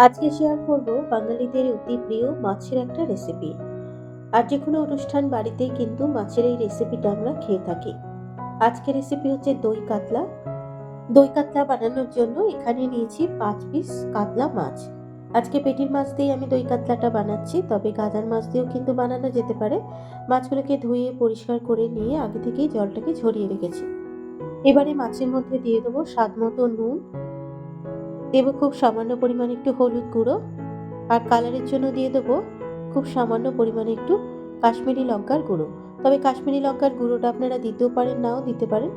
আজকে শেয়ার করব বাঙালিদের অতি প্রিয় মাছের একটা রেসিপি। আর যে কোনো অনুষ্ঠান বাড়িতেই কিন্তু মাছের এই রেসিপিটা আমরা খেয়ে থাকি। আজকের রেসিপি হচ্ছে দই কাতলা। দই কাতলা বানানোর জন্য এখানে নিয়েছি ৫ পিস কাতলা মাছ। আজকে পেটির মাছ দিয়ে আমি দই কাতলাটা বানাচ্ছি, তবে গাদার মাছ দিয়েও কিন্তু বানানো যেতে পারে। মাছগুলোকে ধুয়ে পরিষ্কার করে নিয়ে আগে থেকেই জলটাকে ঝরিয়ে রেখেছি। এবারে মাছের মধ্যে দিয়ে দেবো স্বাদ মতো নুন, দেব খুব সামান্য পরিমাণে একটু হলুদ গুঁড়ো, আর কালারের জন্য দিয়ে দেবো খুব সামান্য পরিমাণে একটু কাশ্মীরি লঙ্কার গুঁড়ো। তবে কাশ্মীরি লঙ্কার গুঁড়োটা আপনারা দিতেও পারেন, নাও দিতে পারেন।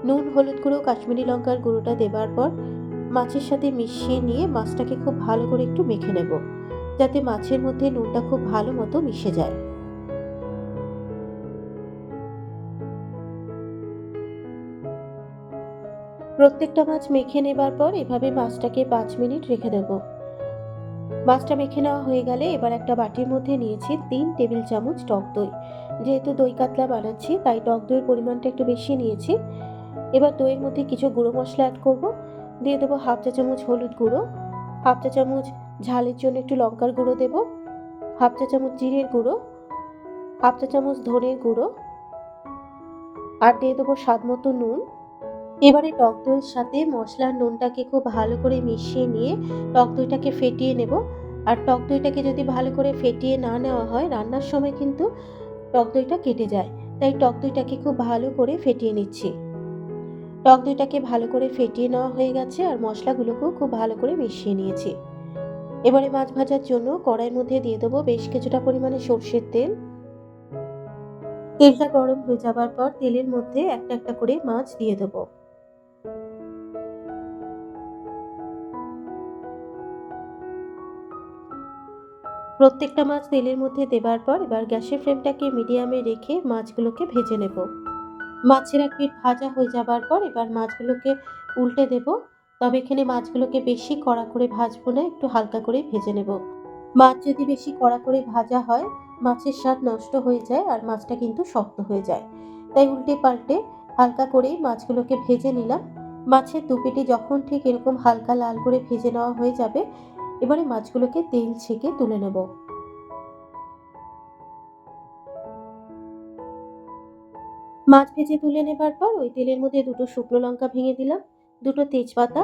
নুন, হলুদ গুঁড়ো, কাশ্মীরি লঙ্কার গুঁড়োটা দেবার পর মাছের সাথে মিশিয়ে নিয়ে মাছটাকে খুব ভালো করে একটু মেখে নেব, যাতে মাছের মধ্যে নুনটা খুব ভালো মতো মিশে যায়। প্রত্যেকটা মাছ মেখে নেবার পর এভাবে মাছটাকে ৫ মিনিট রেখে দেবো। মাছটা মেখে নেওয়া হয়ে গেলে এবার একটা বাটির মধ্যে নিয়েছি ৩ টেবিল চামচ টক দই। যেহেতু দই কাতলা বানাচ্ছি তাই টক দইয়ের পরিমাণটা একটু বেশি নিয়েছি। এবার দইয়ের মধ্যে কিছু গুঁড়ো মশলা অ্যাড করব। দিয়ে দেবো হাফ চা চামচ হলুদ গুঁড়ো, হাফ চা চামচ ঝালের জন্য একটু লঙ্কার গুঁড়ো দেব, হাফ চা চামচ জিরের গুঁড়ো, হাফ চা চামচ ধনের গুঁড়ো, আর দিয়ে দেবো স্বাদ মতো নুন। এবারে টক দইয়ের সাথে মশলার নুনটাকে খুব ভালো করে মিশিয়ে নিয়ে টক দইটাকে ফেটিয়ে নেব। আর টক দইটাকে যদি ভালো করে ফেটিয়ে না নেওয়া হয় রান্নার সময় কিন্তু টক দইটা কেটে যায়, তাই টক দইটাকে খুব ভালো করে ফেটিয়ে নিচ্ছি। টক দইটাকে ভালো করে ফেটিয়ে নেওয়া হয়ে গেছে আর মশলাগুলোকেও খুব ভালো করে মিশিয়ে নিয়েছি। এবারে মাছ ভাজার জন্য কড়াইয়ের মধ্যে দিয়ে দেবো বেশ কিছুটা পরিমাণে সর্ষের তেল। তেলটা গরম হয়ে যাবার পর তেলের মধ্যে একটা একটা করে মাছ দিয়ে দেবো। প্রত্যেকটা মাছ তেলের মধ্যে দেবার পর এবার গ্যাসের ফ্লেমটাকে মিডিয়ামে রেখে মাছগুলোকে ভেজে নেব। মাছের এক পিঠ ভাজা হয়ে যাবার পর এবার মাছগুলোকে উল্টে দেব। তবে এখানে মাছগুলোকে বেশি কড়া করে ভাজবো না, একটু হালকা করে ভেজে নেব। মাছ যদি বেশি কড়া করে ভাজা হয় মাছের স্বাদ নষ্ট হয়ে যায় আর মাছটা কিন্তু শক্ত হয়ে যায়। তাই উল্টে পাল্টে হালকা করেই মাছগুলোকে ভেজে নিলাম। মাছের দুপিটি যখন ঠিক এরকম হালকা লাল করে ভেজে নেওয়া হয়ে যাবে এবারে মাছগুলোকে তেল ছেঁকে তুলে নেব। মাছ ভেজে তুলে নেবার পর ওই তেলের মধ্যে দুটো শুকনো লঙ্কা ভেঙে দিলাম, দুটো তেজপাতা,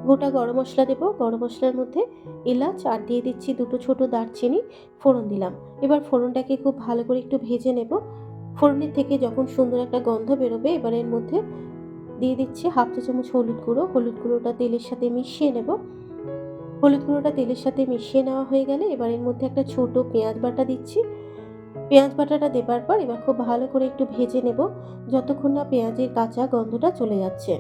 গোটা গরম মশলা দেবো। গরম মশলার মধ্যে এলাচ আর দিয়ে দিচ্ছি দুটো ছোট দারচিনি, ফোড়ন দিলাম। এবার ফোড়নটাকে খুব ভালো করে একটু ভেজে নেব। ফোড়নের থেকে যখন সুন্দর একটা গন্ধ বেরোবে এবার এর মধ্যে দিয়ে দিচ্ছি হাফ চা চামচ হলুদ গুঁড়ো। হলুদ গুঁড়োটা তেলের সাথে মিশিয়ে নেব। হলুদ গুঁড়োটা তেলের সাথে মিশিয়ে নেওয়া হয়ে গেলে এবার এর মধ্যে একটা ছোট পেঁয়াজ বাটা দিচ্ছি। পেঁয়াজ বাটাটা দেবার পর এবার খুব ভালো করে একটু ভেজে নেব, যতক্ষণ না পেঁয়াজের কাঁচা গন্ধটা চলে যাচ্ছে।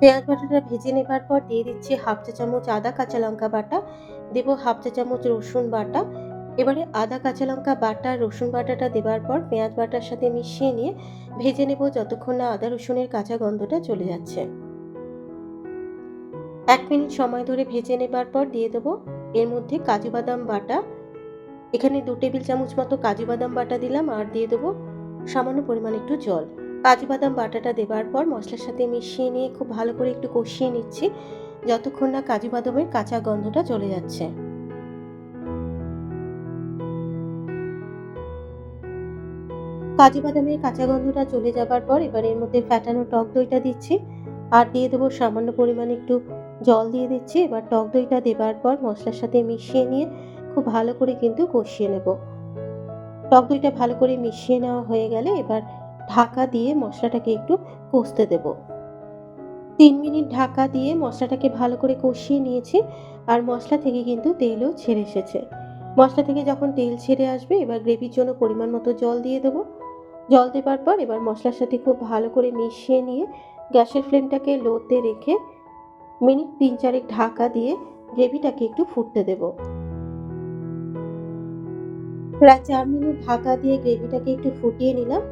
পেঁয়াজ বাটাটা ভেজে নেবার পর দিয়ে দিচ্ছি হাফ চা চামচ আদা কাঁচা লঙ্কা বাটা, দেব হাফ চা চামচ রসুন বাটা। এবারে আদা কাঁচা লঙ্কা বাটা রসুন বাটাটা দেবার পর পেঁয়াজ বাটার সাথে মিশিয়ে নিয়ে ভেজে নেব যতক্ষণ না আদা রসুনের কাঁচা গন্ধটা চলে যাচ্ছে। ১ মিনিট সময় ধরে ভেজে নেবার পর দিয়ে দেবো এর মধ্যে কাজু বাদাম বাটা। এখানে ২ টেবিল চামচ মতো কাজু বাদাম বাটা দিলাম আর দিয়ে দেবো সামান্য পরিমাণে একটু জল। কাজু বাদাম বাটাটা দেবার পর মশলার সাথে মিশিয়ে নিয়ে খুব ভালো করে একটু কষিয়ে নিচ্ছি, যতক্ষণ না কাজু বাদামের কাঁচা গন্ধটা চলে যাচ্ছে। কাজু বাদামের কাঁচা গন্ধটা চলে যাবার পর এবার এর মধ্যে ফ্যাটানো টক দইটা দিচ্ছি আর দিয়ে দেবো সামান্য পরিমাণে একটু জল দিয়ে দিচ্ছি। এবার টক দইটা দেবার পর মশলার সাথে মিশিয়ে নিয়ে খুব ভালো করে কিন্তু কষিয়ে নেব। টক দইটা ভালো করে মিশিয়ে নেওয়া হয়ে গেলে এবার ঢাকা দিয়ে মশলাটাকে একটু কষতে দেব। ৩ মিনিট ঢাকা দিয়ে মশলাটাকে ভালো করে কষিয়ে নিয়েছি আর মশলা থেকে কিন্তু তেলও ছেড়ে এসেছে। মশলা থেকে যখন তেল ছেড়ে আসবে এবার গ্রেভির জন্য পরিমাণ মতো জল দিয়ে দেবো। জল দেবার পর এবার মশলার সাথে খুব ভালো করে মিশিয়ে নিয়ে গ্যাসের ফ্লেমটাকে লোতে রেখে মিনিট ৩-৪ ঢাকা দিয়ে গ্রেভিটাকে একটু ফুটতে দেব। প্রায় ৪ মিনিট ঢাকা দিয়ে গ্রেভিটাকে একটু ফুটিয়ে নিলাম।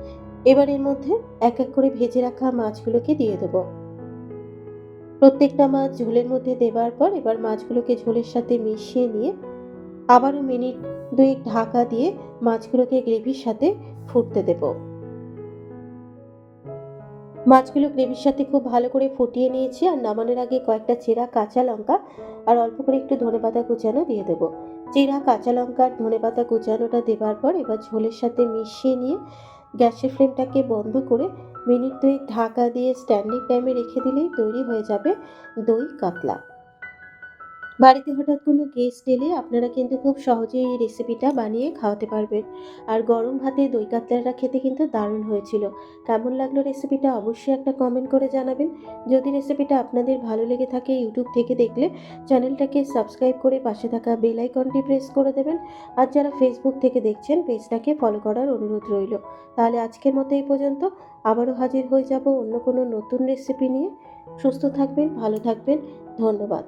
এবার এর মধ্যে এক এক করে ভেজে রাখা মাছগুলোকে দিয়ে দেবো। প্রত্যেকটা মাছ ঝোলের মধ্যে দেবার পর এবার মাছগুলোকে ঝোলের সাথে মিশিয়ে নিয়ে আবারও মিনিট ২ ঢাকা দিয়ে মাছগুলোকে গ্রেভির সাথে ফুটতে দেব। মাছগুলো গ্রেভির সাথে খুব ভালো করে ফুটিয়ে নিয়েছি, আর নামানোর আগে কয়েকটা চেরা কাঁচা লঙ্কা আর অল্প করে একটু ধনেপাতা কুচানো দিয়ে দেবো। চেরা কাঁচা লঙ্কা আর ধনেপাতা কুচানোটা দেবার পর এবার ঝোলের সাথে মিশিয়ে নিয়ে গ্যাসের ফ্লেমটাকে বন্ধ করে মিনিট 2 ঢাকা দিয়ে স্ট্যান্ডিং টাইমে রেখে দিলেই তৈরি হয়ে যাবে দই কাতলা। বাড়িতে হঠাৎ কোনো গেস্ট এলে আপনারা কিন্তু খুব সহজেই এই রেসিপিটা বানিয়ে খাওয়াতে পারবেন। আর গরম ভাতে দই কাতলাটা খেতে কিন্তু দারুণ হয়েছিল। কেমন লাগলো রেসিপিটা অবশ্যই একটা কমেন্ট করে জানাবেন। যদি রেসিপিটা আপনাদের ভালো লেগে থাকে ইউটিউব থেকে দেখলে চ্যানেলটাকে সাবস্ক্রাইব করে পাশে থাকা বেল আইকনটি প্রেস করে দেবেন। আর যারা ফেসবুক থেকে দেখছেন পেজটাকে ফলো করার অনুরোধ রইল। তাহলে আজকের মতো এই পর্যন্ত। আবারও হাজির হয়ে যাব অন্য কোনো নতুন রেসিপি নিয়ে। সুস্থ থাকবেন, ভালো থাকবেন। ধন্যবাদ।